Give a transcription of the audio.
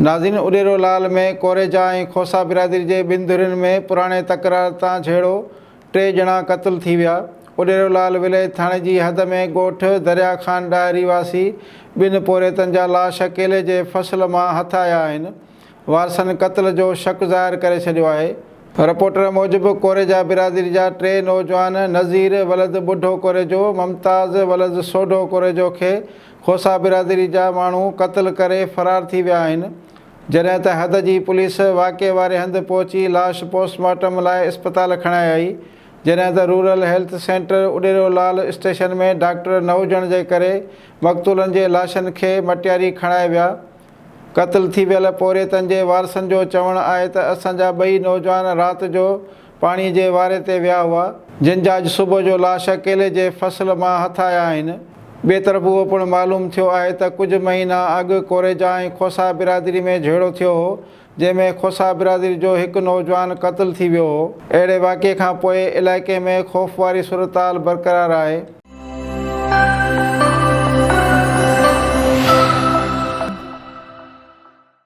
नाज़रीन, उॾेरोलाल में कोरेजा ऐं खोसा बिरादरी जे ॿिनि धुरियुनि में पुराणे तकरार तां झेड़ो 3 ॼणा क़त्ल थी विया। उॾेरोलाल विलेज थाणे जी हद में ॻोठ दरिया खान ॾांहुं रिवासी 2 पोरेतनि जा लाश केले जे फसल मां हथ आया आहिनि। वारसनि क़त्ल जो शक ज़ाहिर करे छॾियो आहे। रिपोर्टर मूजिबि कोरेजा बिरादरी जा 3 नौजवान नज़ीर वलद बुढो कोरेजो, मुमताज़ वलद सोढो कोरेजो खे खोसा बिरादरी जा माण्हू क़त्ल करे फ़रार थी विया आहिनि। जॾहिं त हद जी पुलिस वाक़े वारे हंधि पहुची लाश पोस्टमार्टम लाइ इस्पताल खणाए आई। जॾहिं त rural health centre Uderolal station में डॉक्टर न हुजण जे करे मक़तूलनि जे लाशनि खे मटियारी खणाए विया। क़त्ल थी वियल पोरेतनि जे वारसनि जो चवणु आहे त असांजा 2 नौजवान राति जो पाणीअ जे वारे ते विया हुआ, जिन जा अॼु सुबुह जो लाश केले जे फसल मां हथ आया आहिनि। ॿिए तरफ़ उहो पिणु मालूम थियो आहे त कुझु महीना अॻु कोरेजा ऐं खोसा बिरादरी में झेड़ो थियो हो, जंहिंमें खोसा बिरादरी जो हिकु नौजवान क़त्ल थी वियो हो। अहिड़े वाक़े खां पोइ इलाइक़े में ख़ौफ़ वारी सूरताल बरक़रार आहे।